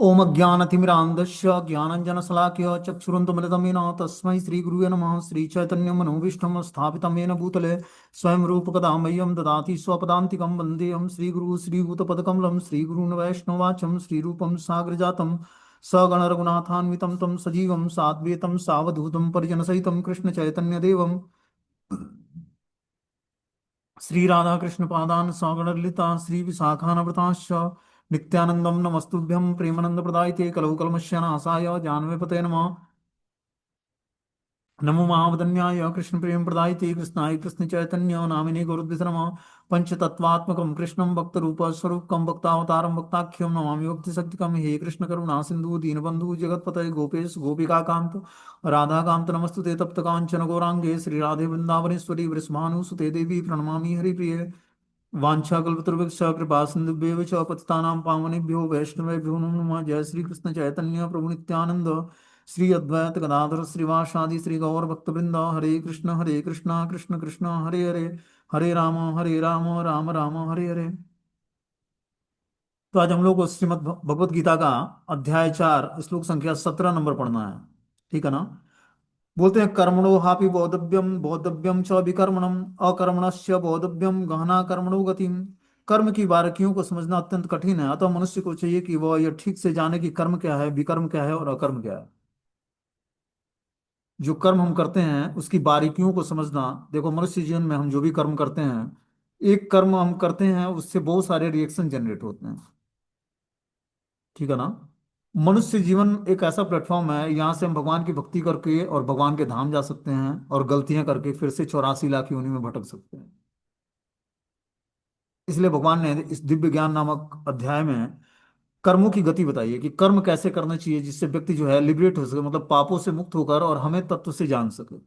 ओम अज्ञानतिमिरान्धस्य ज्ञानञ्जनशलाकया चक्षुरुन्मिलितं येन तस्मै श्रीगुरुवे नमः। श्रीचैतन्यमनोभीष्टं स्थापितं येन भूतले स्वयं रूपकदा मह्यं ददाति स्वपदान्तिकं वन्देऽहं श्रीगुरुः श्रीभूतपदकमलं श्रीगुरून् वैष्णवाचं श्रीरूपं साग्रजातं सगणरघुनाथान्वितं तं सजीवं साद्वैतं सावधूतं परिजनसहितं कृष्णचैतन्यदेवं श्रीराधाकृष्णपादान् सगणललिता श्रीविशाखान्वितांश्च नित्यानन्दं नमस्तुभ्यं प्रेमानन्दप्रदायिते कलौ कल्मषानाशाय जानवेपते नमः। नमो महावदन्याय कृष्णप्रेम प्रदायते कृष्णाय कृष्णचैतन्य नामिने गुरुद्विष नमः। पंचतत्वात्मकं कृष्णं भक्तरूपस्वरूपकं भक्तावतारं भक्ताख्यं नमामि भक्तिशक्तिकं। हे कृष्ण करुणा सिन्धु दीनबन्धु जगत्पतये गोपेश गोपिकान्त राधाकान्त नमस्तुते तप्त काञ्चन गौराङ्गे श्रीराधे वृन्दावनेश्वरी वृषभानुसुते देवी प्रणमामि हरिप्रिये। वाञ्छाकल्पतरुभ्यश्च कृपा सिन्धुभ्येव च पतितानां पावनेभ्यो वैष्णवेभ्यो नमो नमः। जय श्री कृष्ण चैतन्य प्रभु नित्यानंद श्री अद्वैत गदाधर श्रीवासादि श्री गौर भक्तवृंद। हरे कृष्णा कृष्ण कृष्ण हरे हरे, हरे राम राम राम हरे हरे। तो आज हम लोग को श्रीमद् भगवत गीता का अध्याय 4 श्लोक संख्या 17 नंबर पढ़ना है। ठीक है ना। बोलते हैं कर्मणो हापि बोद्धव्यम बोद्धव्यम च विकर्मणम अकर्मणस्य बोद्धव्यम गहना कर्मणो गतिम। कर्म की बारीकियों को समझना अत्यंत कठिन है, अतः मनुष्य को चाहिए कि वह यह ठीक से जाने कि कर्म क्या है, विकर्म क्या है और अकर्म क्या है। जो कर्म हम करते हैं उसकी बारीकियों को समझना। देखो, मनुष्य जीवन में हम जो भी कर्म करते हैं, एक कर्म हम करते हैं उससे बहुत सारे रिएक्शन जनरेट होते हैं। ठीक है ना। मनुष्य जीवन एक ऐसा प्लेटफॉर्म है, यहाँ से हम भगवान की भक्ति करके और भगवान के धाम जा सकते हैं, और गलतियां करके फिर से 84 लाख योनि में भटक सकते हैं। इसलिए भगवान ने इस दिव्य ज्ञान नामक अध्याय में कर्मों की गति बताई है कि कर्म कैसे करना चाहिए जिससे व्यक्ति जो है लिबरेट हो सके, मतलब पापों से मुक्त होकर और हमें तत्व से जान सके।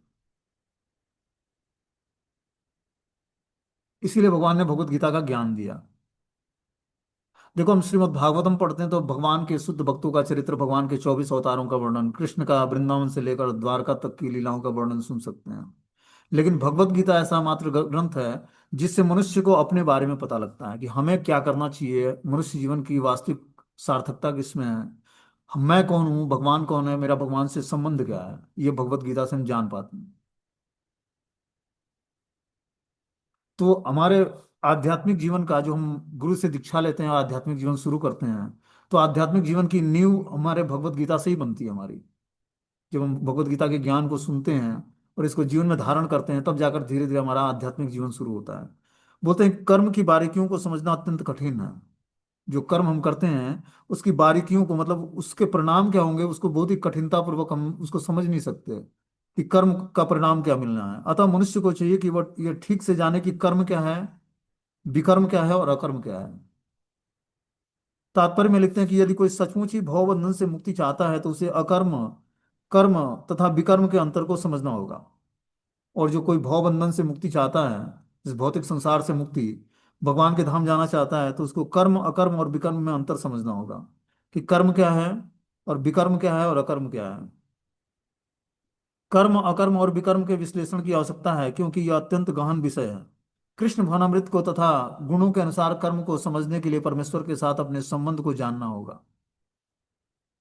इसीलिए भगवान ने भगवत गीता का ज्ञान दिया। देखो, हम श्रीमद् भागवतम पढ़ते हैं तो भगवान के शुद्ध भक्तों का चरित्र, भगवान के 24 अवतारों का वर्णन, कृष्ण का वृंदावन से लेकर द्वारका तक की लीलाओं का वर्णन सुन सकते हैं। लेकिन भगवत गीता ऐसा मात्र ग्रंथ है जिससे मनुष्य को अपने बारे में पता लगता है कि हमें क्या करना चाहिए, मनुष्य जीवन की वास्तविक सार्थकता किसमें है, मैं कौन हूँ, भगवान कौन है, मेरा भगवान से संबंध क्या है, ये भगवत गीता से हम जान पाते हैं। तो हमारे आध्यात्मिक जीवन का जो हम गुरु से दीक्षा लेते हैं, आध्यात्मिक जीवन शुरू करते हैं, तो आध्यात्मिक जीवन की नींव हमारे भगवत गीता से ही बनती है हमारी। जब हम भगवत गीता के ज्ञान को सुनते हैं और इसको जीवन में धारण करते हैं, तब जाकर धीरे धीरे हमारा आध्यात्मिक जीवन शुरू होता है। बोलते हैं कर्म की बारीकियों को समझना अत्यंत कठिन है। जो कर्म हम करते हैं उसकी बारीकियों को, मतलब उसके परिणाम क्या होंगे, उसको बहुत ही कठिनता पूर्वक हम उसको समझ नहीं सकते कि कर्म का परिणाम क्या मिलना है। अतः मनुष्य को चाहिए कि वह ये ठीक से जाने कि कर्म क्या है, विकर्म क्या है और अकर्म क्या है। तात्पर्य में लिखते हैं कि यदि कोई सचमुच ही भवबंधन से मुक्ति चाहता है तो उसे अकर्म, कर्म तथा विकर्म के अंतर को समझना होगा। और जो कोई भवबंधन से मुक्ति चाहता है, इस भौतिक संसार से मुक्ति, भगवान के धाम जाना चाहता है, तो उसको कर्म अकर्म और विकर्म में अंतर समझना होगा कि कर्म क्या है और विकर्म क्या है और अकर्म क्या है। कर्म अकर्म और विकर्म के विश्लेषण की आवश्यकता है क्योंकि यह अत्यंत गहन विषय है। कृष्ण भावनामृत को तथा गुणों के अनुसार कर्म को समझने के लिए परमेश्वर के साथ अपने संबंध को जानना होगा।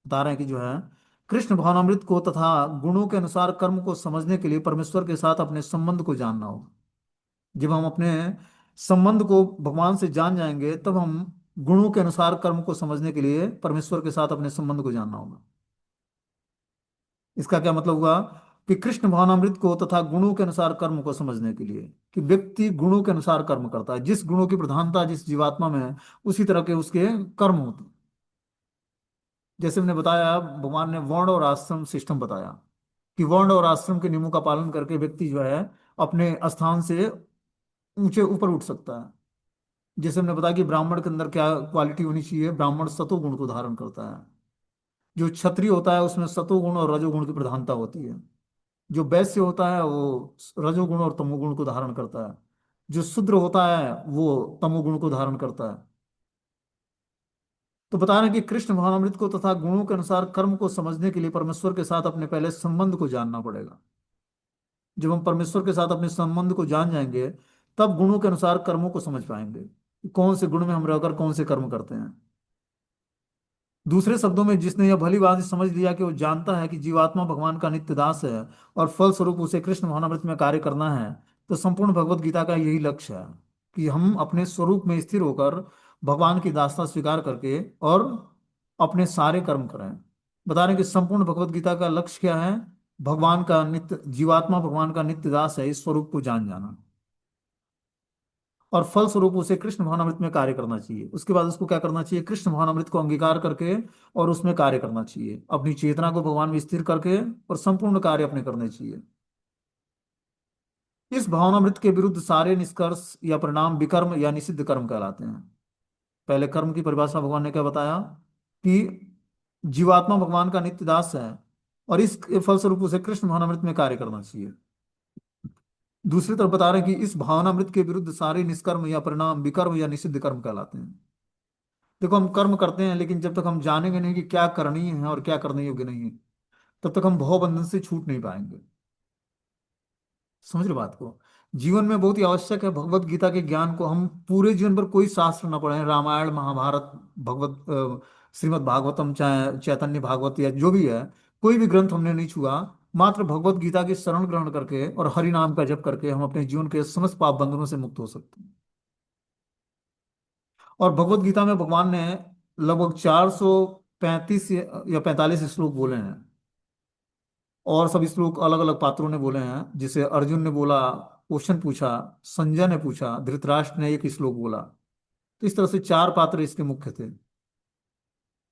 बता रहे हैं कि जो है, कृष्ण भावनामृत को तथा गुणों के अनुसार कर्म को समझने के लिए परमेश्वर के साथ अपने संबंध को जानना होगा। जब हम अपने संबंध को भगवान से जान जाएंगे, तब हम गुणों के अनुसार कर्म को समझने के लिए परमेश्वर के साथ अपने संबंध को जानना होगा। इसका क्या मतलब हुआ कि कृष्ण भावनामृत को तथा गुणों के अनुसार कर्म को समझने के लिए, कि व्यक्ति गुणों के अनुसार कर्म करता है, जिस गुणों की प्रधानता जिस जीवात्मा में है उसी तरह के उसके कर्म होते हैं। जैसे मैंने बताया, भगवान ने वर्ण और आश्रम सिस्टम बताया कि वर्ण और आश्रम के नियमों का पालन करके व्यक्ति जो है अपने स्थान से ऊंचे ऊपर उठ सकता है। जैसे हमने बताया कि ब्राह्मण के अंदर क्या क्वालिटी होनी चाहिए, ब्राह्मण सतोगुण को धारण करता है। जो क्षत्रिय होता है उसमें सतोगुण और रजोगुण की प्रधानता होती है। जो वैश्य होता है वो रजोगुण और तमोगुण को धारण करता है। जो शूद्र होता है वो तमोगुण को धारण करता है। तो बता रहे हैं कि कृष्ण भावनामृत को तथा गुणों के अनुसार कर्म को समझने के लिए परमेश्वर के साथ अपने पहले संबंध को जानना पड़ेगा। जब हम परमेश्वर के साथ अपने संबंध को जान जाएंगे, तब गुणों के अनुसार कर्मों को समझ पाएंगे कि कौन से गुण में हम रहकर कौन से कर्म करते हैं। दूसरे शब्दों में जिसने यह भली बात समझ लिया कि वो जानता है कि जीवात्मा भगवान का नित्य दास है और फलस्वरूप उसे कृष्ण भावनामृत में कार्य करना है, तो संपूर्ण भगवत गीता का यही लक्ष्य है कि हम अपने स्वरूप में स्थिर होकर भगवान की दासता स्वीकार करके और अपने सारे कर्म करें। बता रहे हैं कि संपूर्ण भगवत गीता का लक्ष्य क्या है? भगवान का नित्य जीवात्मा भगवान का नित्य दास है, इस स्वरूप को जान जाना, और फल स्वरूप उसे कृष्ण भावनामृत में कार्य करना चाहिए। उसके बाद उसको क्या करना चाहिए? कृष्ण भावनामृत को अंगीकार करके और उसमें कार्य करना चाहिए, अपनी चेतना को भगवान में स्थिर करके, और संपूर्ण कार्य अपने करने चाहिए। इस भावनामृत के विरुद्ध सारे निष्कर्ष या परिणाम विकर्म या निषिद्ध कर्म कहलाते हैं। पहले कर्म की परिभाषा भगवान ने क्या बताया? कि जीवात्मा भगवान का नित्य दास है और इस फलस्वरूप उसे कृष्ण भावनामृत में कार्य करना चाहिए। दूसरी तरफ बता रहे हैं कि इस भावनामृत के विरुद्ध सारे निष्कर्म या परिणाम विकर्म या निषिद्ध कर्म कहलाते हैं। देखो, हम कर्म करते हैं, लेकिन जब तक हम जानेंगे नहीं कि क्या करनी है और क्या करने योग्य नहीं है, तब तक हम भवबंधन से छूट नहीं पाएंगे। समझ रहे बात को? जीवन में बहुत ही आवश्यक है भगवत गीता के ज्ञान को। हम पूरे जीवन भर कोई शास्त्र ना पढ़ें, रामायण महाभारत भगवत श्रीमद् भागवतम, चाहे चैतन्य भागवत या जो भी है, कोई भी ग्रंथ हमने नहीं छुआ। मात्र भगवत गीता की शरण ग्रहण करके और हरि नाम का जप करके हम अपने जीवन के समस्त पाप बंधनों से मुक्त हो सकते हैं। और भगवत गीता में भगवान ने लगभग 435 या 45 श्लोक बोले हैं, और सब श्लोक अलग अलग पात्रों ने बोले हैं। जैसे अर्जुन ने बोला, क्वेश्चन पूछा, संजय ने पूछा, धृतराष्ट्र ने एक श्लोक बोला। तो इस तरह से चार पात्र इसके मुख्य थे: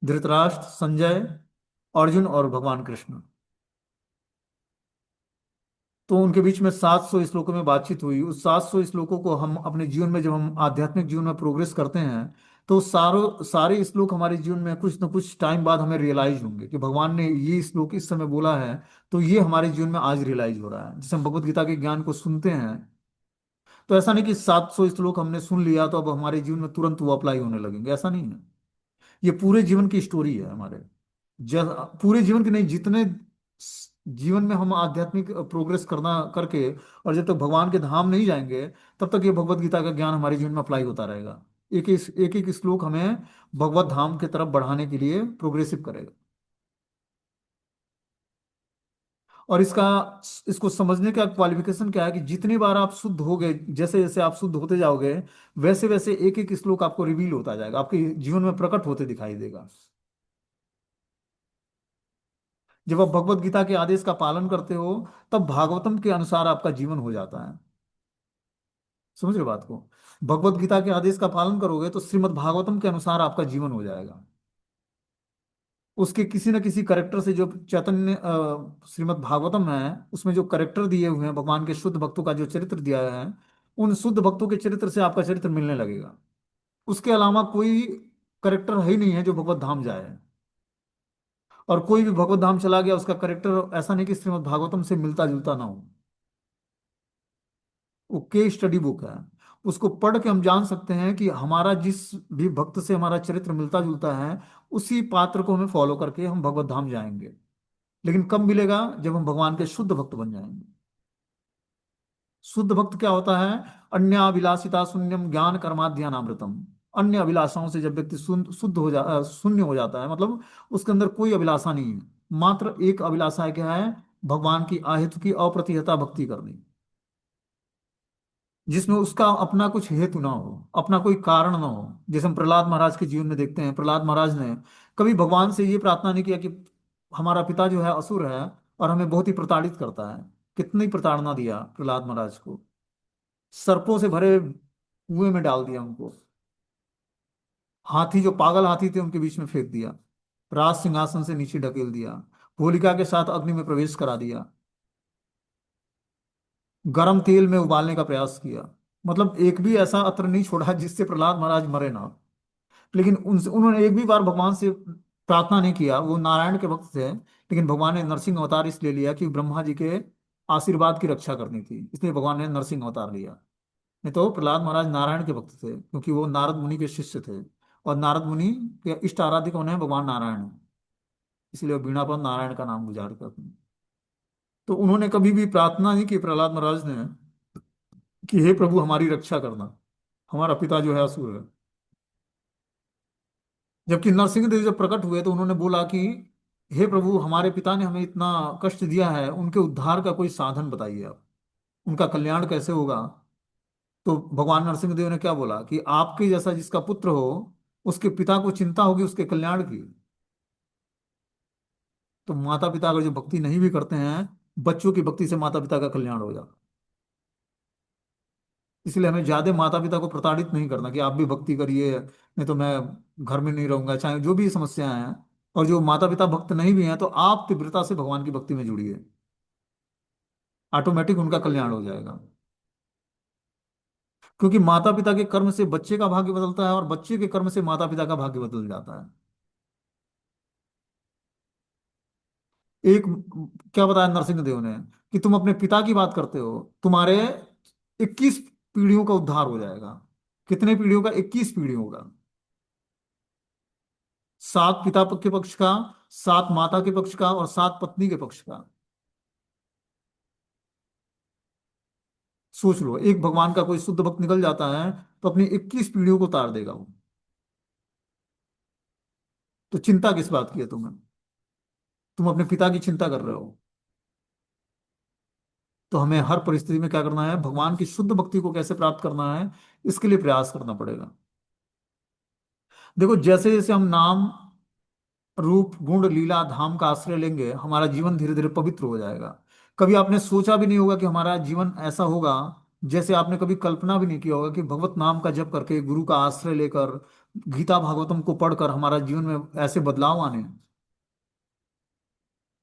धृतराष्ट्र, संजय, अर्जुन और भगवान कृष्ण। तो उनके बीच में 700 श्लोकों में बातचीत हुई। उस 700 श्लोकों को हम अपने जीवन में, जब हम आध्यात्मिक जीवन में प्रोग्रेस करते हैं, तो सारे श्लोक हमारे जीवन में कुछ न कुछ टाइम बाद हमें रियलाइज होंगे कि भगवान ने ये श्लोक इस समय बोला है। तो ये हमारे जीवन में आज रियलाइज हो रहा है। जैसे हम भगवत गीता के ज्ञान को सुनते हैं, तो ऐसा नहीं कि 700 श्लोक हमने सुन लिया तो अब हमारे जीवन में तुरंत वो अप्लाई होने लगेंगे, ऐसा नहीं है। ये पूरे जीवन की स्टोरी है हमारे। पूरे जीवन की नहीं, जितने जीवन में हम आध्यात्मिक प्रोग्रेस करना करके और जब तक भगवान के धाम नहीं जाएंगे, तब तक ये भगवत गीता का ज्ञान हमारे जीवन में अप्लाई होता रहेगा। एक एक श्लोक हमें भगवत धाम की तरफ बढ़ाने के लिए प्रोग्रेसिव करेगा। और इसको समझने का क्वालिफिकेशन क्या है? कि जितनी बार आप शुद्ध हो गए, जैसे जैसे आप शुद्ध होते जाओगे, वैसे वैसे एक एक श्लोक आपको रिवील होता जाएगा, आपके जीवन में प्रकट होते दिखाई देगा। जब आप भगवत गीता के आदेश का पालन करते हो, तब भागवतम के अनुसार आपका जीवन हो जाता है। समझ रहे हो बात को? भगवत गीता के आदेश का पालन करोगे तो श्रीमद् भागवतम के अनुसार आपका जीवन हो जाएगा। उसके किसी न किसी करेक्टर से, जो चैतन्य श्रीमद् भागवतम है, उसमें जो करेक्टर दिए हुए हैं, भगवान के शुद्ध भक्तों का जो चरित्र दिया है, उन शुद्ध भक्तों के चरित्र से आपका चरित्र मिलने लगेगा। उसके अलावा कोई करेक्टर है ही नहीं है जो भगवत धाम जाए। और कोई भी भगवत धाम चला गया, उसका करेक्टर ऐसा नहीं कि श्रीमद् भागवतम से मिलता जुलता ना हो। वो केस स्टडी बुक है। उसको पढ़ के हम जान सकते हैं कि हमारा जिस भी भक्त से हमारा चरित्र मिलता जुलता है, उसी पात्र को हमें फॉलो करके हम भगवत धाम जाएंगे। लेकिन कब मिलेगा? जब हम भगवान के शुद्ध भक्त बन जाएंगे। शुद्ध भक्त क्या होता है? अन्य अभिलाषिता शून्यम ज्ञान कर्माध्यानामृतम। अन्य अभिलाषाओं से जब व्यक्ति शून्य हो जाता है, मतलब उसके अंदर कोई अभिलाषा नहीं है, मात्र एक अभिलाषा है, क्या है? भगवान की अहेतु की अप्रतिहता भक्ति करनी, जिसमें उसका अपना कुछ हेतु ना हो, अपना कोई कारण ना हो। जैसे हम प्रहलाद महाराज के जीवन में देखते हैं, प्रहलाद महाराज ने कभी भगवान से ये प्रार्थना नहीं किया कि हमारा पिता जो है असुर है और हमें बहुत ही प्रताड़ित करता है। कितनी प्रताड़ना दिया प्रहलाद महाराज को, सर्पों से भरे कुएं में डाल दिया उनको, हाथी, जो पागल हाथी थे, उनके बीच में फेंक दिया, राज सिंहासन से नीचे ढकेल दिया, होलिका के साथ अग्नि में प्रवेश करा दिया, गर्म तेल में उबालने का प्रयास किया। मतलब एक भी ऐसा अत्र नहीं छोड़ा जिससे प्रहलाद महाराज मरे ना। लेकिन उनसे उन्होंने एक भी बार भगवान से प्रार्थना नहीं किया। वो नारायण के भक्त थे, लेकिन भगवान ने नरसिंह अवतार इसलिए लिया कि ब्रह्मा जी के आशीर्वाद की रक्षा करनी थी, इसलिए भगवान ने नरसिंह अवतार लिया। नहीं तो प्रहलाद महाराज नारायण के भक्त थे, क्योंकि वो नारद मुनि के शिष्य थे, और नारद मुनि के इष्ट आराध्य कौन है? भगवान नारायण है। इसलिए वो बीणा पर नारायण का नाम गुजार करते हैं। तो उन्होंने कभी भी प्रार्थना नहीं की प्रहलाद महाराज ने कि हे प्रभु हमारी रक्षा करना, हमारा पिता जो है असुर है। जबकि नरसिंह देव जब प्रकट हुए तो उन्होंने बोला कि हे प्रभु, हमारे पिता ने हमें इतना कष्ट दिया है, उनके उद्धार का कोई साधन बताइए आप, उनका कल्याण कैसे होगा। तो भगवान नरसिंह देव ने क्या बोला कि आपके जैसा जिसका पुत्र हो, उसके पिता को चिंता होगी उसके कल्याण की। तो माता पिता अगर जो भक्ति नहीं भी करते हैं, बच्चों की भक्ति से माता पिता का कल्याण हो जाता। इसलिए हमें ज्यादा माता पिता को प्रताड़ित नहीं करना कि आप भी भक्ति करिए, नहीं तो मैं घर में नहीं रहूंगा, चाहे जो भी समस्याएं हैं। और जो माता पिता भक्त नहीं भी हैं तो आप तीव्रता से भगवान की भक्ति में जुड़िए, ऑटोमेटिक उनका कल्याण हो जाएगा। क्योंकि माता पिता के कर्म से बच्चे का भाग्य बदलता है और बच्चे के कर्म से माता पिता का भाग्य बदल जाता है। एक, क्या बताया नरसिंह देव ने कि तुम अपने पिता की बात करते हो, तुम्हारे 21 पीढ़ियों का उद्धार हो जाएगा। कितने पीढ़ियों का? 21 पीढ़ियों का। 7 पिता के पक्ष का, 7 माता के पक्ष का और 7 पत्नी के पक्ष का। सोच लो, एक भगवान का कोई शुद्ध भक्त निकल जाता है तो अपनी 21 पीढ़ियों को तार देगा वो। तो चिंता किस बात की है तुम्हें? तुम अपने पिता की चिंता कर रहे हो। तो हमें हर परिस्थिति में क्या करना है? भगवान की शुद्ध भक्ति को कैसे प्राप्त करना है, इसके लिए प्रयास करना पड़ेगा। देखो, जैसे जैसे हम नाम, रूप, गुण, लीला, धाम का आश्रय लेंगे, हमारा जीवन धीरे धीरे पवित्र हो जाएगा। कभी आपने सोचा भी नहीं होगा कि हमारा जीवन ऐसा होगा। जैसे आपने कभी कल्पना भी नहीं किया होगा कि भगवत नाम का जप करके, गुरु का आश्रय लेकर, गीता भागवतम को पढ़कर हमारा जीवन में ऐसे बदलाव आने।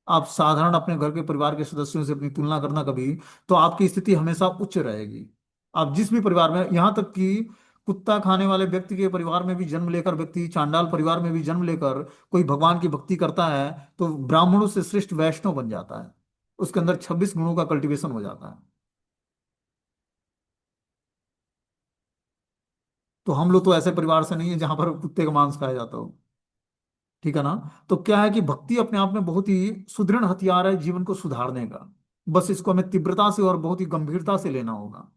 आप साधारण अपने घर के परिवार के सदस्यों से अपनी तुलना करना कभी, तो आपकी स्थिति हमेशा उच्च रहेगी। आप जिस भी परिवार में, यहाँ तक कि कुत्ता खाने वाले व्यक्ति के परिवार में भी जन्म लेकर, व्यक्ति चांडाल परिवार में भी जन्म लेकर कोई भगवान की भक्ति करता है तो ब्राह्मणों से श्रेष्ठ वैष्णव बन जाता है। उसके अंदर 26 गुणों का कल्टीवेशन हो जाता है। तो हम लोग तो ऐसे परिवार से नहीं है जहां पर कुत्ते का मांस खाया जाता हो। ठीक है ना? तो क्या है कि भक्ति अपने आप में बहुत ही सुदृढ़ हथियार है जीवन को सुधारने का। बस इसको हमें तीव्रता से और बहुत ही गंभीरता से लेना होगा।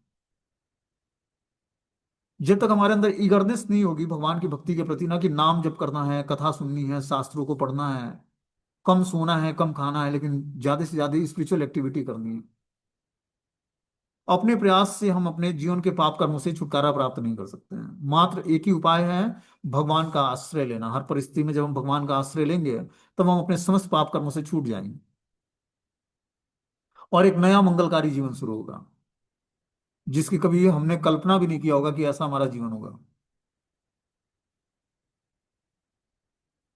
जब तक हमारे अंदर ईगरनेस नहीं होगी भगवान की भक्ति के प्रति, ना कि नाम जप करना है, कथा सुननी है, शास्त्रों को पढ़ना है, कम सोना है, कम खाना है, लेकिन ज्यादा से ज्यादा स्पिरिचुअल एक्टिविटी करनी है। अपने प्रयास से हम अपने जीवन के पाप कर्मों से छुटकारा प्राप्त नहीं कर सकते हैं। मात्र एक ही उपाय है, भगवान का आश्रय लेना। हर परिस्थिति में जब हम भगवान का आश्रय लेंगे, तब हम अपने समस्त पाप कर्मों से छूट जाएंगे और एक नया मंगलकारी जीवन शुरू होगा, जिसकी कभी हमने कल्पना भी नहीं किया होगा कि ऐसा हमारा जीवन होगा।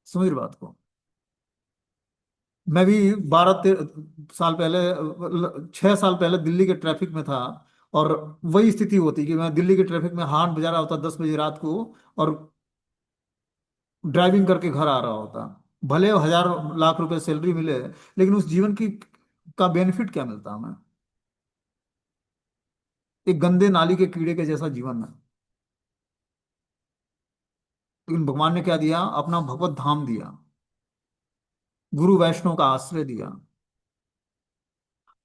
समझ रहे बात को? मैं भी 12 साल पहले, 6 साल पहले दिल्ली के ट्रैफिक में था। और वही स्थिति होती कि मैं दिल्ली के ट्रैफिक में हॉर्न बजा रहा होता 10 बजे रात को, और ड्राइविंग करके घर आ रहा होता। भले 1000 लाख रुपए सैलरी मिले, लेकिन उस जीवन की का बेनिफिट क्या मिलता हमें? एक गंदे नाली के कीड़े के जैसा जीवन है। लेकिन भगवान ने क्या दिया? अपना भगवत धाम दिया, गुरु वैष्णव का आश्रय दिया।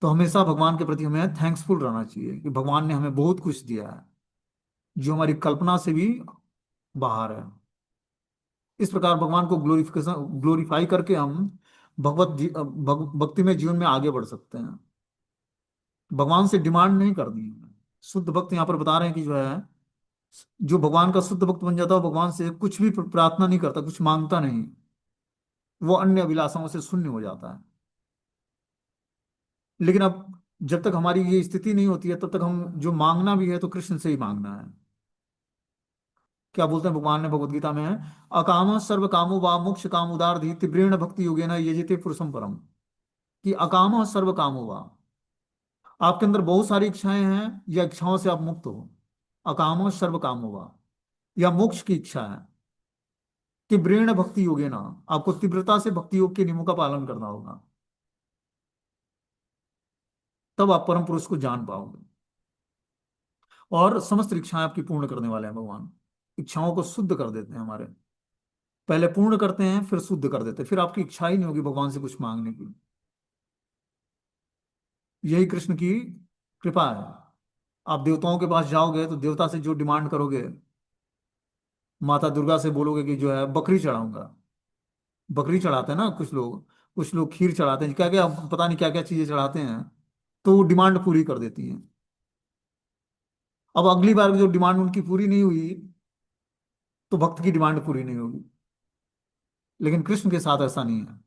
तो हमेशा भगवान के प्रति हमें थैंक्सफुल रहना चाहिए कि भगवान ने हमें बहुत कुछ दिया है, जो हमारी कल्पना से भी बाहर है। इस प्रकार भगवान को ग्लोरीफाई करके हम भक्ति में जीवन में आगे बढ़ सकते हैं। भगवान से डिमांड नहीं करनी है। शुद्ध भक्त यहाँ पर बता रहे हैं कि जो है, जो भगवान का शुद्ध भक्त बन जाता है वो भगवान से कुछ भी प्रार्थना नहीं करता, कुछ मांगता नहीं। वो अन्य अभिलाषाओं से शून्य हो जाता है। लेकिन अब जब तक हमारी ये स्थिति नहीं होती है, तब तक हम जो मांगना भी है तो कृष्ण से ही मांगना है। क्या बोलते हैं भगवान ने भगवत गीता में? अकाम सर्व कामो वा मोक्ष काम उदारधि तीव्रेण भक्ति योगेन यजेते पुरुषम परम। कि अकाम सर्व कामो वा, आपके अंदर बहुत सारी इच्छाएं हैं, या इच्छाओं से आप मुक्त हो। अकाम सर्व कामो वा, या मोक्ष की इच्छा है। तीव्रेण भक्ति योगेन, आपको तीव्रता से भक्ति योग के नियमों का पालन करना होगा। तब आप परम पुरुष को जान पाओगे। और समस्त इच्छाएं आपकी पूर्ण करने वाले हैं भगवान। इच्छाओं को शुद्ध कर देते हैं हमारे। पहले पूर्ण करते हैं, फिर शुद्ध कर देते हैं, फिर आपकी इच्छा ही नहीं होगी भगवान से कुछ मांगने की। यही कृष्ण की कृपा है। आप देवताओं के पास जाओगे तो देवता से जो डिमांड करोगे, माता दुर्गा से बोलोगे कि जो है बकरी चढ़ाऊंगा, बकरी चढ़ाते हैं ना कुछ लोग, कुछ लोग खीर चढ़ाते हैं, क्या क्या पता नहीं क्या क्या चीजें चढ़ाते हैं, तो वो डिमांड पूरी कर देती हैं। अब अगली बार जो डिमांड उनकी पूरी नहीं हुई, तो भक्त की डिमांड पूरी नहीं होगी। लेकिन कृष्ण के साथ ऐसा नहीं है।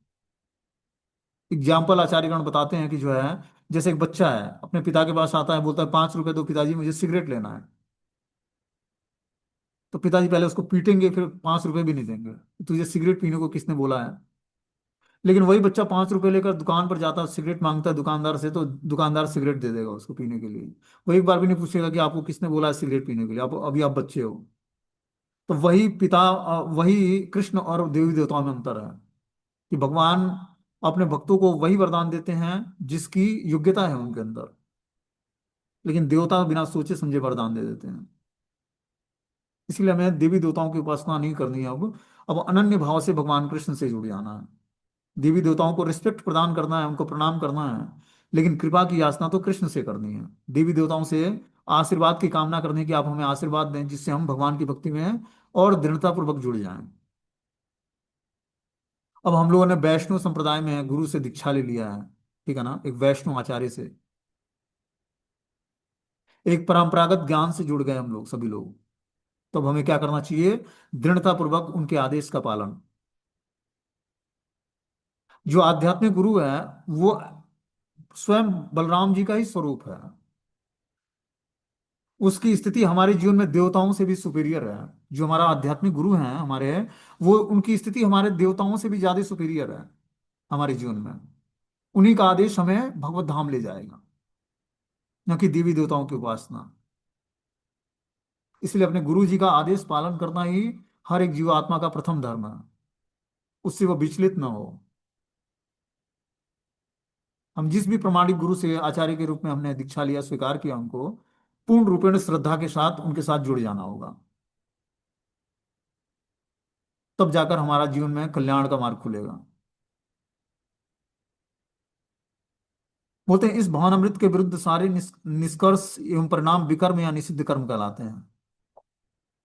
एग्जाम्पल आचार्यगण बताते हैं कि जो है, जैसे एक बच्चा है अपने पिता के पास आता है, बोलता है 5 रुपए दो पिताजी, मुझे सिगरेट लेना है। तो पिताजी पहले उसको पीटेंगे, फिर 5 रुपए भी नहीं देंगे, तुझे सिगरेट पीने को किसने बोला है। लेकिन वही बच्चा 5 रुपए लेकर दुकान पर जाता है, सिगरेट मांगता है दुकानदार से, तो दुकानदार सिगरेट दे देगा उसको पीने के लिए। वो एक बार भी नहीं पूछेगा कि आपको किसने बोला है सिगरेट पीने के लिए, आप अभी आप बच्चे हो। तो वही पिता, वही कृष्ण और देवी देवताओं में अंतर है, कि भगवान अपने भक्तों को वही वरदान देते हैं जिसकी योग्यता है उनके अंदर, लेकिन देवता बिना सोचे समझे वरदान दे देते हैं। इसलिए हमें देवी देवताओं की उपासना नहीं करनी है अब अनन्य भाव से भगवान कृष्ण से जुड़ जाना है। देवी देवताओं को रिस्पेक्ट प्रदान करना है, उनको प्रणाम करना है, लेकिन कृपा की याचना तो कृष्ण से करनी है। देवी देवताओं से आशीर्वाद की कामना करनी है कि आप हमें आशीर्वाद दें, जिससे हम भगवान की भक्ति में और दृढ़ता पूर्वक जुड़ जाएं। अब हम लोगों ने वैष्णव संप्रदाय में गुरु से दीक्षा ले लिया है, ठीक है ना, एक वैष्णव आचार्य से, एक परंपरागत ज्ञान से जुड़ गए हम लोग सभी लोग। तब हमें क्या करना चाहिए? दृढ़ता पूर्वक उनके आदेश का पालन। जो आध्यात्मिक गुरु है, वो स्वयं बलराम जी का ही स्वरूप है। उसकी स्थिति हमारे जीवन में देवताओं से भी सुपीरियर है। जो हमारा आध्यात्मिक गुरु है हमारे, वो उनकी स्थिति हमारे देवताओं से भी ज्यादा सुपीरियर है हमारे जीवन में। उन्हीं का आदेश हमें भगवत धाम ले जाएगा, न कि देवी देवताओं की उपासना। इसलिए अपने गुरु जी का आदेश पालन करना ही हर एक जीवात्मा का प्रथम धर्म है। उससे वो विचलित न हो। हम जिस भी प्रमाणिक गुरु से आचार्य के रूप में हमने दीक्षा लिया, स्वीकार किया, उनको पूर्ण रूपेण श्रद्धा के साथ उनके साथ जुड़ जाना होगा। तब जाकर हमारा जीवन में कल्याण का मार्ग खुलेगा। बोलते हैं इस भावनामृत के विरुद्ध सारे निष्कर्ष एवं परिणाम विकर्म या निषिद्ध कर्म कहलाते हैं।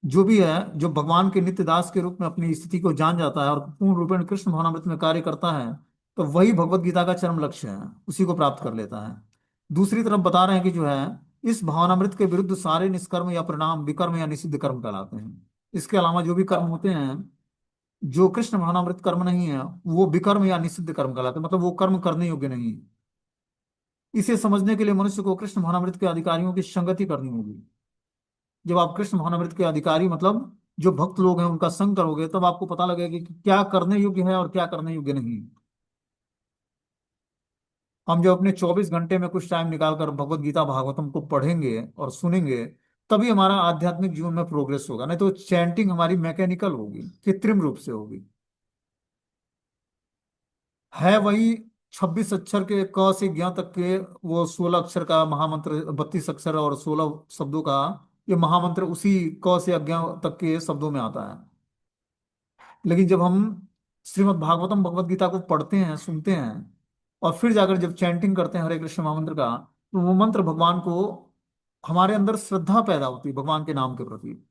जो भी है, जो भगवान के नित्य दास के रूप में अपनी स्थिति को जान जाता है और पूर्ण रूपेण कृष्ण भावनामृत में कार्य करता है, तो वही भगवत गीता का चरम लक्ष्य है, उसी को प्राप्त कर लेता है। दूसरी तरफ बता रहे हैं कि जो है, इस भावनामृत के विरुद्ध सारे निष्कर्म या परिणाम विकर्म या निषिद्ध कर्म कहलाते हैं। इसके अलावा जो भी कर्म होते हैं, जो कृष्ण भावनामृत कर्म नहीं है, वो विकर्म या निषिद्ध कर्म कहलाते हैं, मतलब वो कर्म करने योग्य नहीं। इसे समझने के लिए मनुष्य को कृष्ण भावनामृत के अधिकारियों की संगति करनी होगी। जब आप कृष्ण भावनामृत के अधिकारी, मतलब जो भक्त लोग हैं, उनका संग करोगे, तब आपको पता लगेगा कि क्या करने योग्य है और क्या करने योग्य नहीं। हम जो अपने 24 घंटे में कुछ टाइम निकालकर भगवत गीता भागवतम को पढ़ेंगे और सुनेंगे, तभी हमारा आध्यात्मिक जीवन में प्रोग्रेस होगा। नहीं तो चैंटिंग हमारी मैकेनिकल होगी, कृत्रिम रूप से होगी। है वही 26 अक्षर के क से ज्ञ तक के, वो 16 अक्षर का महामंत्र, 32 अक्षर और 16 शब्दों का ये महामंत्र, उसी क से अज्ञा तक के शब्दों में आता है। लेकिन जब हम श्रीमद् भागवतम भगवत गीता को पढ़ते हैं, सुनते हैं, और फिर जाकर जब चैंटिंग करते हैं हरे कृष्ण महामंत्र का, तो वो मंत्र भगवान को, हमारे अंदर श्रद्धा पैदा होती है भगवान के नाम के प्रति।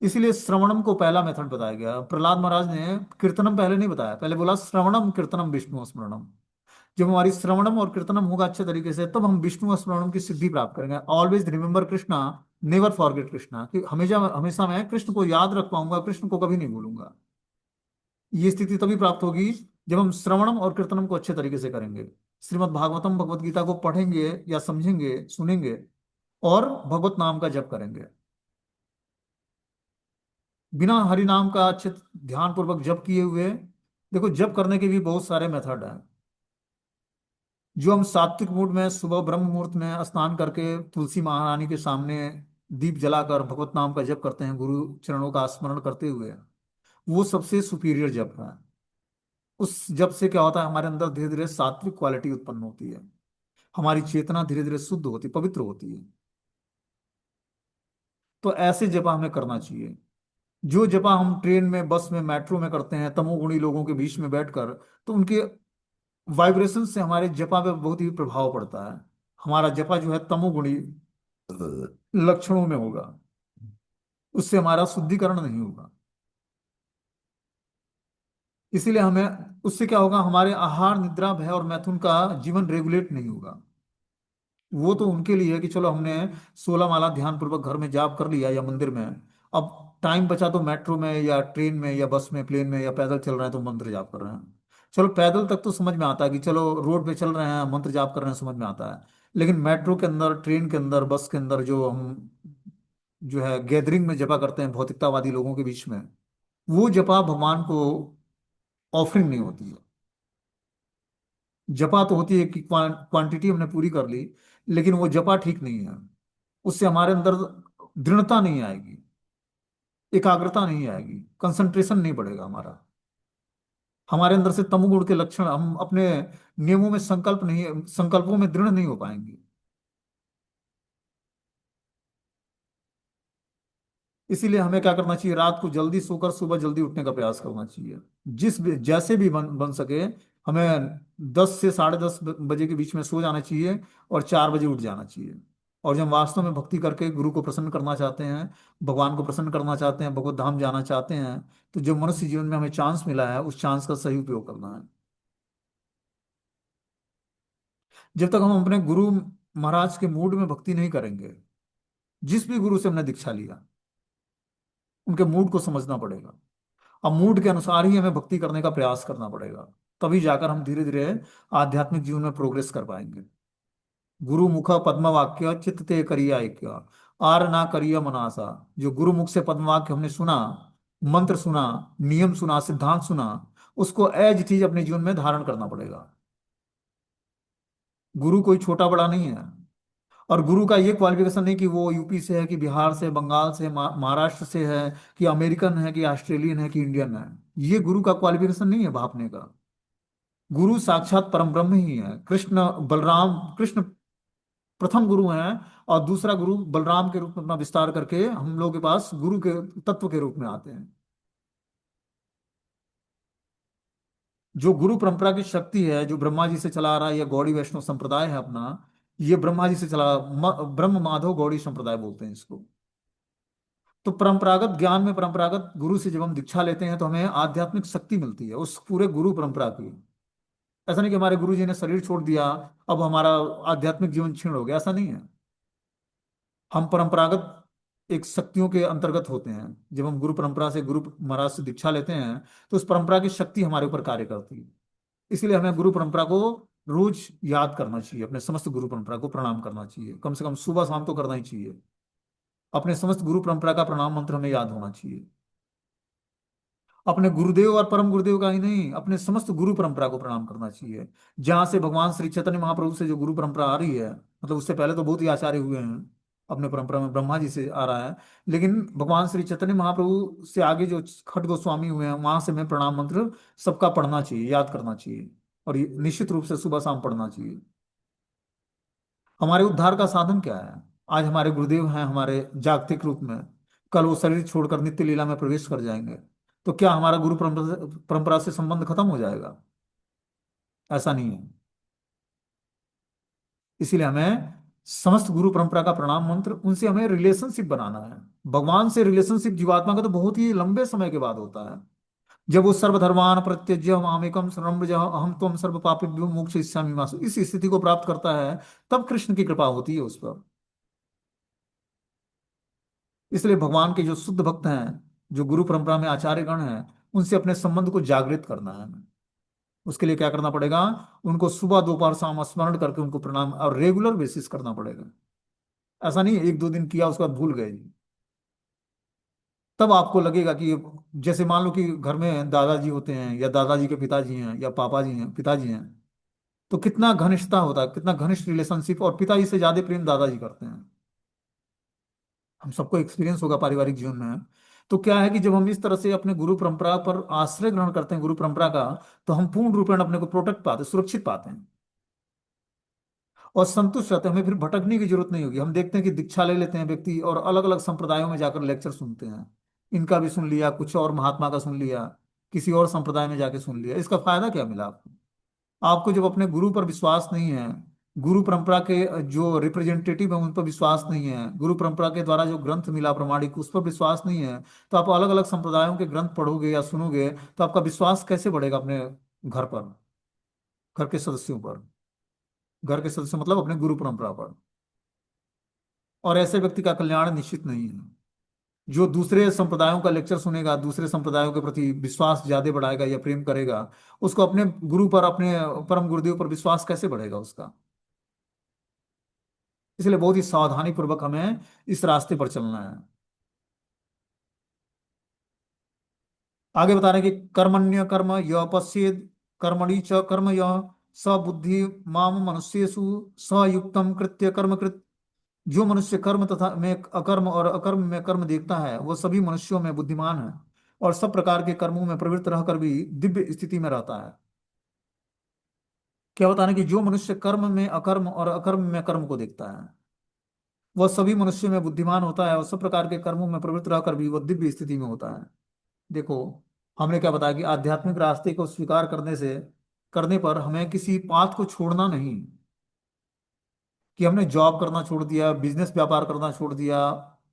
इसीलिए श्रवणम को पहला मेथड बताया गया। प्रहलाद महाराज ने कीर्तनम पहले नहीं बताया, पहले बोला श्रवणम कीर्तनम विष्णु स्मरणम। जब हमारी श्रवणम और कीर्तनम होगा अच्छे तरीके से, तब हम विष्णु स्मरणम की सिद्धि प्राप्त करेंगे। Always remember Krishna, never forget Krishna, कि हमेशा हमेशा मैं कृष्ण को याद रख पाऊंगा, कृष्ण को कभी नहीं भूलूंगा। ये स्थिति तभी प्राप्त होगी जब हम श्रवणम और कीर्तनम को अच्छे तरीके से करेंगे। श्रीमद् भागवतम भगवत गीता को पढ़ेंगे या समझेंगे, सुनेंगे, और भगवत नाम का जप करेंगे। बिना हरि नाम का अच्छे ध्यान पूर्वक जप किए हुए, देखो जप करने के भी बहुत सारे मेथड हैं। जो हम सात्विक मूड में सुबह ब्रह्म मुहूर्त में स्नान करके तुलसी महारानी के सामने दीप जलाकर भगवत नाम का जप करते हैं, गुरु चरणों का स्मरण करते हुए, वो सबसे सुपीरियर जप है। उस जप से क्या होता है, हमारे अंदर धीरे धीरे सात्विक क्वालिटी उत्पन्न होती है, हमारी चेतना धीरे धीरे शुद्ध होती, पवित्र होती है। तो ऐसे जपा हमें करना चाहिए। जो जपा हम ट्रेन में, बस में, मेट्रो में करते हैं तमोगुणी लोगों के बीच में बैठकर, तो उनके वाइब्रेशन से हमारे जपा पे बहुत ही प्रभाव पड़ता है। हमारा जपा जो है तमोगुणी लक्षणों में होगा। उससे हमारा शुद्धिकरण नहीं होगा। इसीलिए हमें, उससे क्या होगा, हमारे आहार निद्रा भय और मैथुन का जीवन रेगुलेट नहीं होगा। वो तो उनके लिए है कि चलो हमने 16 माला ध्यान पूर्वक घर में जाप कर लिया या मंदिर में, अब टाइम बचा तो मेट्रो में या ट्रेन में या बस में प्लेन में या पैदल चल रहे हैं तो मंत्र जाप कर रहे हैं। चलो पैदल तक तो समझ में आता है कि चलो रोड पे चल रहे हैं मंत्र जाप कर रहे हैं, समझ में आता है। लेकिन मेट्रो के अंदर, ट्रेन के अंदर, बस के अंदर जो हम जो है गैदरिंग में जपा करते हैं भौतिकतावादी लोगों के बीच में, वो जपा भगवान को ऑफरिंग नहीं होती है। जपा तो होती है कि क्वांटिटी हमने पूरी कर ली, लेकिन वो जपा ठीक नहीं है। उससे हमारे अंदर दृढ़ता नहीं आएगी, एकाग्रता नहीं आएगी, कंसंट्रेशन नहीं बढ़ेगा हमारा। हमारे अंदर से तमोगुण के लक्षण, हम अपने नियमों में संकल्पों में दृढ़ नहीं हो पाएंगे। इसीलिए हमें क्या करना चाहिए, रात को जल्दी सोकर सुबह जल्दी उठने का प्रयास करना चाहिए। जैसे भी बन सके, हमें 10 से 10:30 बजे के बीच में सो जाना चाहिए और 4 बजे उठ जाना चाहिए। और जब हम वास्तव में भक्ति करके गुरु को प्रसन्न करना चाहते हैं, भगवान को प्रसन्न करना चाहते हैं, भगवत धाम जाना चाहते हैं, तो जो मनुष्य जीवन में हमें चांस मिला है उस चांस का सही उपयोग करना है। जब तक हम अपने गुरु महाराज के मूड में भक्ति नहीं करेंगे, जिस भी गुरु से हमने दीक्षा लिया उनके मूड को समझना पड़ेगा। अब मूड के अनुसार ही हमें भक्ति करने का प्रयास करना पड़ेगा। तभी जाकर हम धीरे धीरे आध्यात्मिक जीवन में प्रोग्रेस कर पाएंगे। गुरु मुख पद्म वाक्य चित्त ते करिया ऐक्य, आर ना करिया मनासा। जो गुरु मुख से पद्म वाक्य हमने सुना, मंत्र सुना, नियम सुना, सिद्धांत सुना, उसको एज इट इज अपने जीवन में धारण करना पड़ेगा। गुरु कोई छोटा बड़ा नहीं है। और गुरु का ये क्वालिफिकेशन नहीं कि वो यूपी से है कि बिहार से, बंगाल से, महाराष्ट्र से है, कि अमेरिकन है कि ऑस्ट्रेलियन है कि इंडियन है। ये गुरु का क्वालिफिकेशन नहीं है भापने का। गुरु साक्षात परम ब्रह्म ही है। कृष्ण बलराम, कृष्ण प्रथम गुरु हैं, और दूसरा गुरु बलराम के रूप में अपना विस्तार करके हम लोग के पास गुरु के तत्व के रूप में आते हैं। जो गुरु परंपरा की शक्ति है, जो ब्रह्मा जी से चला आ रहा है, यह गौड़ी वैष्णव संप्रदाय है अपना, ये ब्रह्मा जी से चला, ब्रह्म माधव गौड़ी संप्रदाय बोलते हैं इसको। तो परंपरागत ज्ञान में, परंपरागत गुरु से जब हम दीक्षा लेते हैं तो हमें आध्यात्मिक शक्ति मिलती है उस पूरे गुरु परंपरा की। ऐसा नहीं कि हमारे गुरु जी ने शरीर छोड़ दिया, अब हमारा आध्यात्मिक जीवन क्षीण हो गया, ऐसा नहीं है। हम परंपरागत एक शक्तियों के अंतर्गत होते हैं। जब हम गुरु परंपरा से, गुरु महाराज से दीक्षा लेते हैं, तो उस परंपरा की शक्ति हमारे ऊपर कार्य करती है। इसलिए हमें गुरु परंपरा को रोज याद करना चाहिए, अपने समस्त गुरु परंपरा को प्रणाम करना चाहिए, कम से कम सुबह शाम तो करना ही चाहिए। अपने समस्त गुरु परंपरा का प्रणाम मंत्र हमें याद होना चाहिए। अपने गुरुदेव और परम गुरुदेव का ही नहीं, अपने समस्त गुरु परंपरा को प्रणाम करना चाहिए। जहां से भगवान श्री चैतन्य महाप्रभु से जो गुरु परंपरा आ रही है, मतलब उससे पहले तो बहुत ही आचार्य हुए हैं, अपने परंपरा में ब्रह्मा जी से आ रहा है, लेकिन भगवान श्री चैतन्य महाप्रभु से आगे जो खट गोस्वामी हुए हैं, वहां से हमें प्रणाम मंत्र सबका पढ़ना चाहिए, याद करना चाहिए। और ये निश्चित रूप से सुबह शाम पढ़ना चाहिए। हमारे उद्धार का साधन क्या है? आज हमारे गुरुदेव हैं हमारे जागतिक रूप में, कल वो शरीर छोड़कर नित्य लीला में प्रवेश कर जाएंगे। तो क्या हमारा गुरु परंपरा से संबंध खत्म हो जाएगा? ऐसा नहीं है। इसीलिए हमें समस्त गुरु परंपरा का प्रणाम मंत्र, उनसे हमें रिलेशनशिप बनाना है। भगवान से रिलेशनशिप जीवात्मा का तो बहुत ही लंबे समय के बाद होता है, जब वो सर्वधर्मान परित्यज्य मामेकम शरणं व्रज अहम त्वं सर्व पापेभ्यो मोक्षयिष्यामि मा शुचि, इस स्थिति को प्राप्त करता है, तब कृष्ण की कृपा होती है उस पर। इसलिए भगवान के जो शुद्ध भक्त हैं, जो गुरु परंपरा में आचार्य गण हैं, उनसे अपने संबंध को जागृत करना है हमें। उसके लिए क्या करना पड़ेगा? उनको सुबह दोपहर शाम स्मरण करके उनको प्रणाम, और रेगुलर बेसिस करना पड़ेगा। ऐसा नहीं एक दो दिन किया उसके बाद भूल गए जी। तब आपको लगेगा कि जैसे मान लो कि घर में दादाजी होते हैं, या दादाजी के पिताजी हैं, या पापा जी हैं, पिताजी हैं, तो कितना घनिष्ठता होता है, कितना घनिष्ठ रिलेशनशिप, और पिताजी से ज्यादा प्रेम दादाजी करते हैं। हम सबको एक्सपीरियंस होगा पारिवारिक जीवन में। तो क्या है कि जब हम इस तरह से अपने गुरु परंपरा पर आश्रय ग्रहण करते हैं, गुरु परंपरा का, तो हम पूर्ण रूपेण अपने को प्रोटेक्ट पाते, सुरक्षित पाते हैं और संतुष्ट रहते हैं। हमें फिर भटकने की जरूरत नहीं होगी। हम देखते हैं कि दीक्षा ले लेते हैं व्यक्ति और अलग अलग संप्रदायों में जाकर लेक्चर सुनते हैं, इनका भी सुन लिया, कुछ और महात्मा का सुन लिया, किसी और संप्रदाय में जाके सुन लिया। इसका फायदा क्या मिला आपको? आपको जब अपने गुरु पर विश्वास नहीं है, गुरु परंपरा के जो रिप्रेजेंटेटिव है उन पर विश्वास नहीं है, गुरु परंपरा के द्वारा जो ग्रंथ मिला प्रमाणिक उस पर विश्वास नहीं है, तो आप अलग अलग संप्रदायों के ग्रंथ पढ़ोगे या सुनोगे तो आपका विश्वास कैसे बढ़ेगा अपने घर पर, घर के सदस्यों पर, घर के सदस्य मतलब अपने गुरु परंपरा पर। और ऐसे व्यक्ति का कल्याण निश्चित नहीं है। जो दूसरे संप्रदायों का लेक्चर सुनेगा, दूसरे संप्रदायों के प्रति विश्वास ज्यादा बढ़ाएगा या प्रेम करेगा, उसको अपने गुरु पर, अपने परम गुरुदेव पर विश्वास कैसे बढ़ेगा उसका। इसलिए बहुत ही सावधानी पूर्वक हमें इस रास्ते पर चलना है। आगे बता रहे हैं कि कर्मण्य कर्म य पश्येद कर्मणि च कर्म य स बुद्धि माम मनुष्येषु स युक्तम कृत्य कर्म कृत। जो मनुष्य कर्म तथा में अकर्म और अकर्म में कर्म देखता है वह सभी मनुष्यों में बुद्धिमान है और सब प्रकार के कर्मों में प्रवृत्त रहकर भी दिव्य स्थिति में रहता है। क्या बताने कि जो मनुष्य कर्म में अकर्म और अकर्म में कर्म को देखता है वह सभी मनुष्यों में बुद्धिमान होता है और सब प्रकार के कर्मों में प्रवृत्त रहकर भी वह दिव्य स्थिति में होता है। देखो, हमने क्या बताया कि आध्यात्मिक रास्ते को स्वीकार करने पर हमें किसी पाथ को छोड़ना नहीं, कि हमने जॉब करना छोड़ दिया, बिजनेस व्यापार करना छोड़ दिया,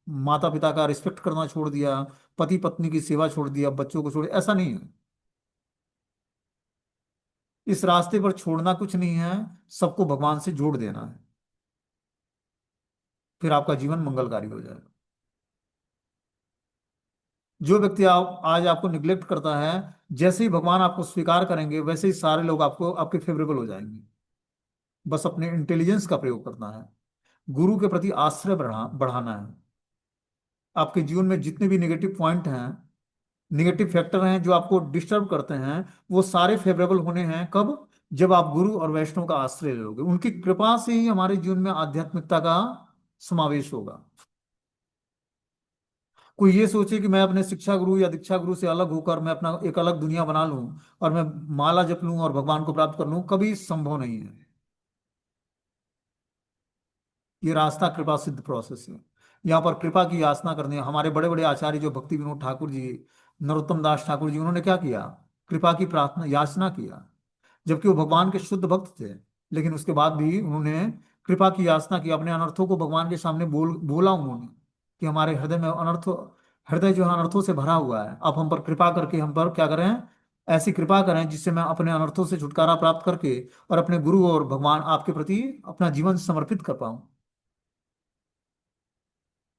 माता पिता का रिस्पेक्ट करना छोड़ दिया, पति पत्नी की सेवा छोड़ दिया, बच्चों को छोड़ दिया, ऐसा नहीं है। इस रास्ते पर छोड़ना कुछ नहीं है, सबको भगवान से जोड़ देना है, फिर आपका जीवन मंगलकारी हो जाएगा। जो व्यक्ति आज आपको निग्लेक्ट करता है, जैसे ही भगवान आपको स्वीकार करेंगे वैसे ही सारे लोग आपको आपके फेवरेबल हो जाएंगे। बस अपने इंटेलिजेंस का प्रयोग करना है, गुरु के प्रति आश्रय बढ़ाना है। आपके जीवन में जितने भी नेगेटिव पॉइंट हैं, नेगेटिव फैक्टर हैं जो आपको डिस्टर्ब करते हैं, वो सारे फेवरेबल होने हैं कब? जब आप गुरु और वैष्णव का आश्रय लोगे, उनकी कृपा से ही हमारे जीवन में आध्यात्मिकता का समावेश होगा। कोई ये सोचे कि मैं अपने शिक्षा गुरु या दीक्षा गुरु से अलग होकर मैं अपना एक अलग दुनिया बना लूं और मैं माला जप लूं और भगवान को प्राप्त कर लूं, कभी संभव नहीं है। ये रास्ता कृपा सिद्ध प्रोसेस है। यहाँ पर कृपा की याचना करने हमारे बड़े बड़े आचार्य जो भक्ति विनोद ठाकुर जी, नरोत्तम दास ठाकुर जी, उन्होंने क्या किया? कृपा की प्रार्थना याचना किया, जबकि वो भगवान के शुद्ध भक्त थे। लेकिन उसके बाद भी उन्होंने कृपा की याचना की, अपने अनर्थों को भगवान के सामने बोला उन्होंने कि हमारे हृदय में अनर्थ, हृदय जो है अनर्थों से भरा हुआ है, आप हम पर कृपा करके हम पर क्या करें, ऐसी कृपा करें जिससे मैं अपने अनर्थों से छुटकारा प्राप्त करके और अपने गुरु और भगवान आपके प्रति अपना जीवन समर्पित कर पाऊं।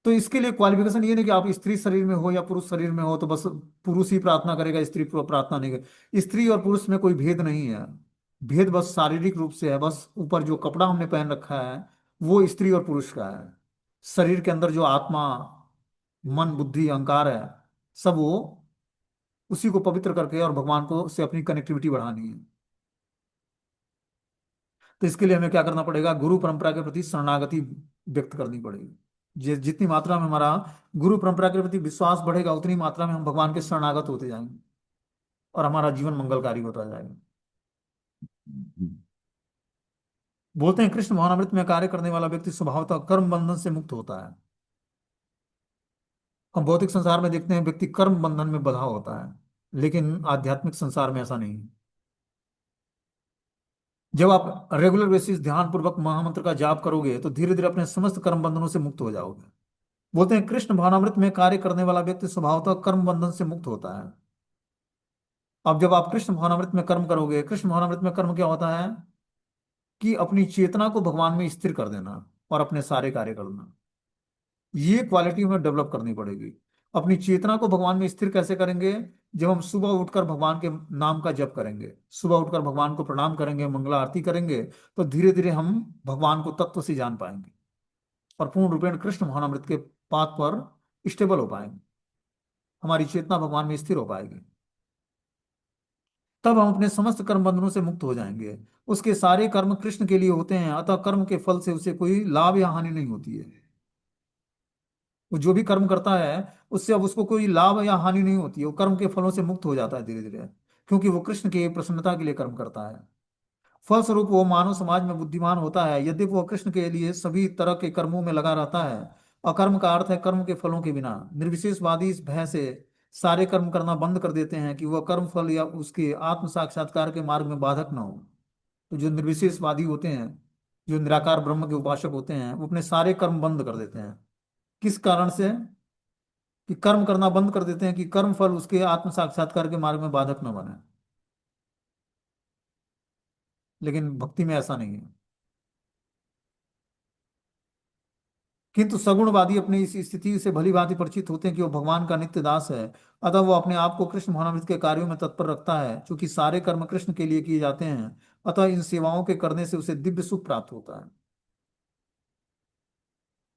तो इसके लिए क्वालिफिकेशन ये नहीं कि आप स्त्री शरीर में हो या पुरुष शरीर में हो तो बस पुरुष ही प्रार्थना करेगा, स्त्री प्रार्थना नहीं करेगी। स्त्री और पुरुष में कोई भेद नहीं है। भेद बस शारीरिक रूप से है, बस ऊपर जो कपड़ा हमने पहन रखा है वो स्त्री और पुरुष का है। शरीर के अंदर जो आत्मा, मन, बुद्धि, अहंकार है, सब वो उसी को पवित्र करके और भगवान को से अपनी कनेक्टिविटी बढ़ानी है। तो इसके लिए हमें क्या करना पड़ेगा? गुरु परंपरा के प्रति शरणागति व्यक्त करनी पड़ेगी। जितनी मात्रा में हमारा गुरु परंपरा के प्रति विश्वास बढ़ेगा उतनी मात्रा में हम भगवान के शरणागत होते जाएंगे और हमारा जीवन मंगलकारी होता जाएगा। बोलते हैं कृष्ण भावनामृत में कार्य करने वाला व्यक्ति स्वभावतः कर्म बंधन से मुक्त होता है। हम भौतिक संसार में देखते हैं व्यक्ति कर्म बंधन में बंधा होता है, लेकिन आध्यात्मिक संसार में ऐसा नहीं है। जब आप रेगुलर बेसिस ध्यान पूर्वक महामंत्र का जाप करोगे तो धीरे धीरे अपने समस्त कर्म बंधनों से मुक्त हो जाओगे। बोलते हैं कृष्ण भावनामृत में कार्य करने वाला व्यक्ति स्वभावतः कर्म बंधन से मुक्त होता है। अब जब आप कृष्ण भावनामृत में कर्म करोगे, कृष्ण भावनामृत में कर्म क्या होता है कि अपनी चेतना को भगवान में स्थिर कर देना और अपने सारे कार्य करना। ये क्वालिटी हमें डेवलप करनी पड़ेगी। अपनी चेतना को भगवान में स्थिर कैसे करेंगे? जब हम सुबह उठकर भगवान के नाम का जप करेंगे, सुबह उठकर भगवान को प्रणाम करेंगे, मंगला आरती करेंगे, तो धीरे धीरे हम भगवान को तत्व से जान पाएंगे और पूर्ण रूपेण कृष्ण भावनामृत के पाथ पर स्टेबल हो पाएंगे। हमारी चेतना भगवान में स्थिर हो पाएगी। तब हम अपने समस्त कर्म बंधनों से मुक्त हो जाएंगे। उसके सारे कर्म कृष्ण के लिए होते हैं, अतः कर्म के फल से उसे कोई लाभ या हानि नहीं होती है। वो जो भी कर्म करता है उससे अब उसको कोई लाभ या हानि नहीं होती है, वो कर्म के फलों से मुक्त हो जाता है धीरे धीरे, क्योंकि वो कृष्ण की प्रसन्नता के लिए कर्म करता है। फलस्वरूप वो मानव समाज में बुद्धिमान होता है, यद्यपि वह कृष्ण के लिए सभी तरह के कर्मों में लगा रहता है। अकर्म का अर्थ है कर्म के फलों के बिना। निर्विशेषवादी इस भय से सारे कर्म करना बंद कर देते हैं कि वह कर्म फल या उसके आत्म साक्षात्कार के मार्ग में बाधक न हो। तो जो निर्विशेषवादी होते हैं जो निराकार ब्रह्म के उपासक होते हैं वो अपने सारे कर्म बंद कर देते हैं। किस कारण से? कि कर्म करना बंद कर देते हैं कि कर्म फल उसके आत्म साक्षात्कार के मार्ग में बाधक न बने। लेकिन भक्ति में ऐसा नहीं है। किंतु सगुणवादी अपनी इस स्थिति से भली भांति परिचित होते हैं कि वो भगवान का नित्य दास है। अतः वो अपने आप को कृष्ण भावनामृत के कार्यों में तत्पर रखता है, क्योंकि सारे कर्म कृष्ण के लिए किए जाते हैं। अतः इन सेवाओं के करने से उसे दिव्य सुख प्राप्त होता है।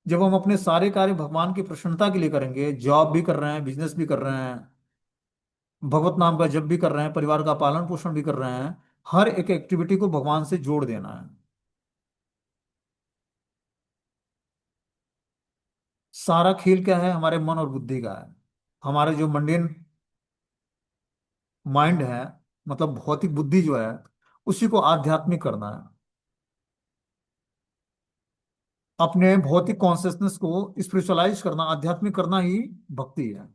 जब हम अपने सारे कार्य भगवान की प्रसन्नता के लिए करेंगे, जॉब भी कर रहे हैं, बिजनेस भी कर रहे हैं, भगवत नाम का जप भी कर रहे हैं, परिवार का पालन पोषण भी कर रहे हैं, हर एक एक्टिविटी को भगवान से जोड़ देना है। सारा खेल क्या है? हमारे मन और बुद्धि का है। हमारे जो मंडेन माइंड है, मतलब भौतिक बुद्धि जो है, उसी को आध्यात्मिक करना है। अपने भौतिक कॉन्शियसनेस को स्पिरिचुअलाइज करना, आध्यात्मिक करना ही भक्ति है।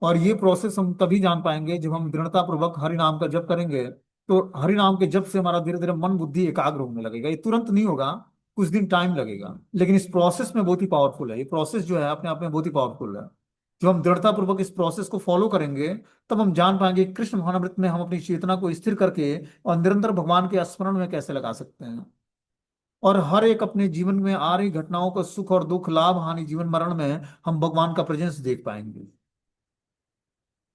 और ये प्रोसेस हम तभी जान पाएंगे जब हम दृढ़ता पूर्वक हरि नाम का जप करेंगे। तो हरि नाम के जप से हमारा धीरे धीरे मन बुद्धि एकाग्र होने लगेगा। ये तुरंत नहीं होगा, कुछ दिन टाइम लगेगा, लेकिन इस प्रोसेस में बहुत ही पावरफुल है। ये प्रोसेस जो है अपने आप में बहुत ही पावरफुल है। जो हम दृढ़ता पूर्वक इस प्रोसेस को फॉलो करेंगे, तब हम जान पाएंगे कि कृष्ण भावनामृत में हम अपनी चेतना को स्थिर करके और निरंतर भगवान के स्मरण में कैसे लगा सकते हैं। और हर एक अपने जीवन में आ रही घटनाओं को, सुख और दुख, लाभ हानि, जीवन मरण में हम भगवान का प्रेजेंस देख पाएंगे।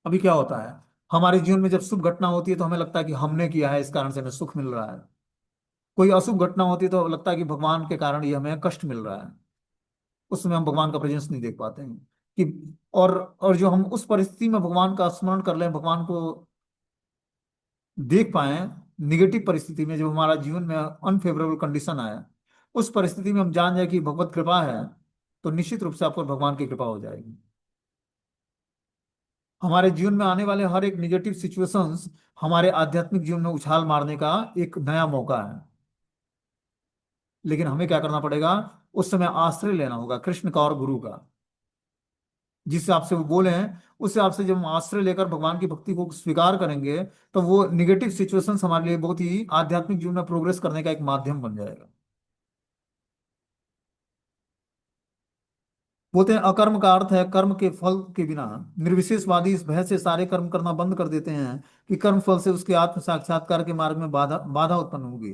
अभी क्या होता है, हमारे जीवन में जब शुभ घटना होती है तो हमें लगता है कि हमने किया है, इस कारण से हमें सुख मिल रहा है। कोई अशुभ घटना होती है तो लगता है कि भगवान के कारण ये हमें कष्ट मिल रहा है। उस समय हम भगवान का प्रेजेंस नहीं देख पाते हैं कि और जो हम उस परिस्थिति में भगवान का स्मरण कर लें, भगवान को देख पाए, निगेटिव परिस्थिति में जब हमारा जीवन में अनफेवरेबल कंडीशन आए, उस परिस्थिति में हम जान जाए कि भगवत कृपा है, तो निश्चित रूप से आपको भगवान की कृपा हो जाएगी। हमारे जीवन में आने वाले हर एक निगेटिव सिचुएशंस हमारे आध्यात्मिक जीवन में उछाल मारने का एक नया मौका है। लेकिन हमें क्या करना पड़ेगा? उस समय आश्रय लेना होगा कृष्ण का और गुरु का। जिस हिसाब से वो बोले हैं उस हिसाब से जब हम आश्रय लेकर भगवान की भक्ति को स्वीकार करेंगे, तो वो निगेटिव सिचुएशंस हमारे लिए बहुत ही आध्यात्मिक जीवन में प्रोग्रेस करने का एक माध्यम बन जाएगा। बोलते हैं अकर्म का अर्थ है कर्म के फल के बिना। निर्विशेषवादी इस भय से सारे कर्म करना बंद कर देते हैं कि कर्म फल से उसके आत्म साक्षात्कार के मार्ग में बाधा बाधा उत्पन्न होगी।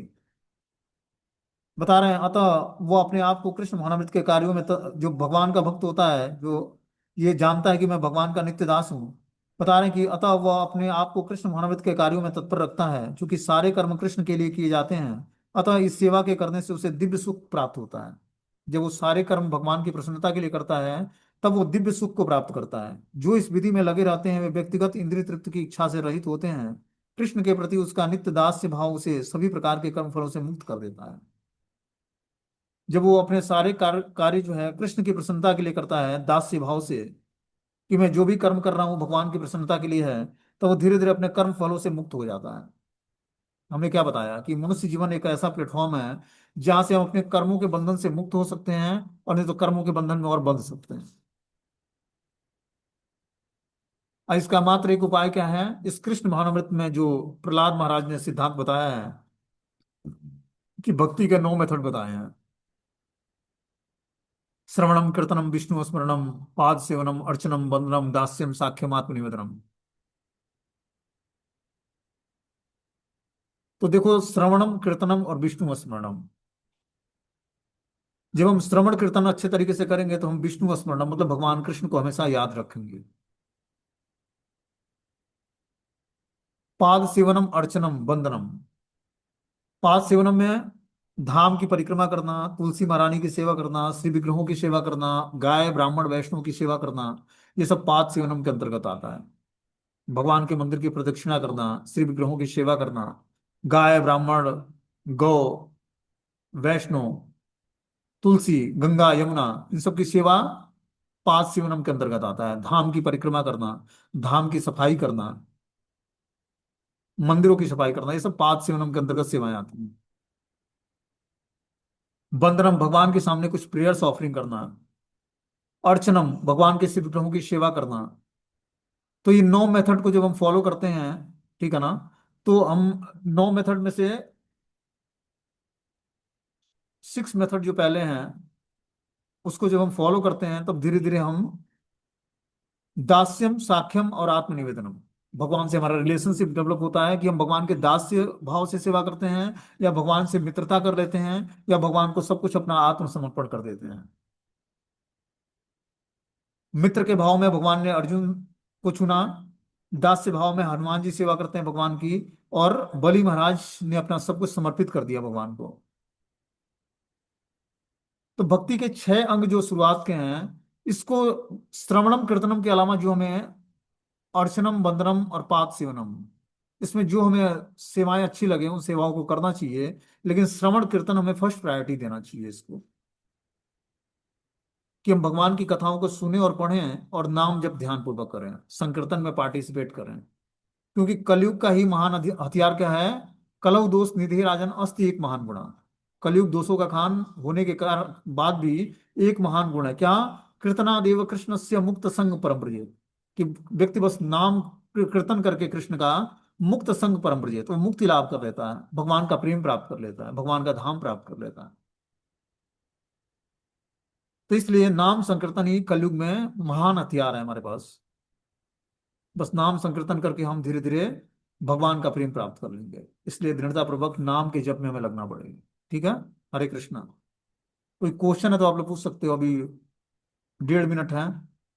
बता रहे हैं अतः वो अपने आप को कृष्ण भावनामृत के कार्यों में जो भगवान का भक्त होता है, जो ये जानता है कि मैं भगवान का नित्य दास हूँ, बता रहे हैं कि अतः वह अपने आप को कृष्ण भावनामृत के कार्यों में तत्पर रखता है, क्योंकि सारे कर्म कृष्ण के लिए किए जाते हैं। अतः इस सेवा के करने से उसे दिव्य सुख प्राप्त होता है। जब वो सारे कर्म भगवान की प्रसन्नता के लिए करता है, तब वो दिव्य सुख को प्राप्त करता है। जो इस विधि में लगे रहते हैं वे व्यक्तिगत इंद्रिय तृप्ति की इच्छा से रहित होते हैं। कृष्ण के प्रति उसका नित्य दास्य भाव उसे सभी प्रकार के कर्म फलों से मुक्त कर देता है। जब वो अपने सारे कार्य जो है कृष्ण की प्रसन्नता के लिए करता है, दास्य भाव से, कि मैं जो भी कर्म कर रहा हूँ भगवान की प्रसन्नता के लिए है, तो वो धीरे धीरे अपने कर्म फलों से मुक्त हो जाता है। हमने क्या बताया कि मनुष्य जीवन एक ऐसा प्लेटफॉर्म है जहां से हम अपने कर्मों के बंधन से मुक्त हो सकते हैं, और नहीं तो कर्मों के बंधन में और बंध सकते हैं। और इसका मात्र एक उपाय क्या है? इस कृष्ण भावनामृत में जो प्रहलाद महाराज ने सिद्धांत बताया है, कि भक्ति के 9 मेथड बताए हैं। श्रवणम कीर्तनम विष्णु स्मरणम पाद सेवनम अर्चनम वंदनम दास्यम साख्यम आत्मनिवेदनम। तो देखो, श्रवणम कीर्तनम और विष्णु स्मरणम। जब हम श्रवण कीर्तन अच्छे तरीके से करेंगे तो हम विष्णु स्मरणम मतलब भगवान कृष्ण को हमेशा याद रखेंगे। पाद सेवनम अर्चनम वंदनम। पाद सेवनम में धाम की परिक्रमा करना, तुलसी महारानी की सेवा करना, श्री विग्रहों की सेवा करना, गाय ब्राह्मण वैष्णव की सेवा करना, ये सब पाद सेवनम के अंतर्गत आता है। भगवान के मंदिर की प्रदक्षिणा करना, श्री विग्रहों की सेवा करना, गाय ब्राह्मण, गौ, वैष्णो, तुलसी, गंगा यमुना, इन सब की सेवा पाद सेवनम के अंतर्गत आता है। धाम की परिक्रमा करना, धाम की सफाई करना, मंदिरों की सफाई करना, ये सब पाद सेवनम के अंतर्गत सेवाएं आती हैं। वंदनम भगवान के सामने कुछ प्रेयर्स ऑफरिंग करना। अर्चनम भगवान के शिव विग्रहों की सेवा करना। तो ये 9 मेथड को जब हम फॉलो करते हैं, ठीक है ना, तो हम 9 मेथड में से सिक्स मेथड जो पहले हैं उसको जब हम फॉलो करते हैं तब धीरे धीरे हम दास्यम, साख्यम और आत्मनिवेदनम, भगवान से हमारा रिलेशनशिप डेवलप होता है कि हम भगवान के दास्य भाव से सेवा करते हैं, या भगवान से मित्रता कर लेते हैं, या भगवान को सब कुछ अपना आत्मसमर्पण कर देते हैं। मित्र के भाव में भगवान ने अर्जुन को चुना, दास्य भाव में हनुमान जी सेवा करते हैं भगवान की, और बलि महाराज ने अपना सब कुछ समर्पित कर दिया भगवान को। तो भक्ति के छह अंग जो शुरुआत के हैं, इसको श्रवणम कीर्तनम के अलावा जो हमें अर्चनम, वंदनम और पाद सेवनम, इसमें जो हमें सेवाएं अच्छी लगे उन सेवाओं को करना चाहिए, लेकिन श्रवण कीर्तन हमें फर्स्ट प्रायोरिटी देना चाहिए इसको, कि हम भगवान की कथाओं को सुने और पढ़ें और नाम जप ध्यान पूर्वक करें, संकीर्तन में पार्टिसिपेट करें। क्योंकि कलयुग का ही महान हथियार क्या है? कलौ दोष निधि राजन अस्त एक महान गुण। कलयुग दोषों का खान होने के कारण बाद भी एक महान गुण है क्या? कीर्तनादेव कृष्ण से मुक्त संग परम ब्रजेत, कि व्यक्ति बस नाम कीर्तन करके कृष्ण का मुक्त संग परम ब्रजेत, वो मुक्ति लाभ कर लेता है, भगवान का प्रेम प्राप्त कर लेता है, भगवान का धाम प्राप्त कर लेता है। तो इसलिए नाम संकीर्तन ही कलयुग में महान हथियार है हमारे पास। बस नाम संकीर्तन करके हम धीरे धीरे भगवान का प्रेम प्राप्त कर लेंगे, इसलिए दृढ़ता पूर्वक नाम के जप में हमें लगना पड़ेगा। ठीक है। हरे कृष्णा। कोई क्वेश्चन है तो आप लोग पूछ सकते हो, अभी 1.5 मिनट है।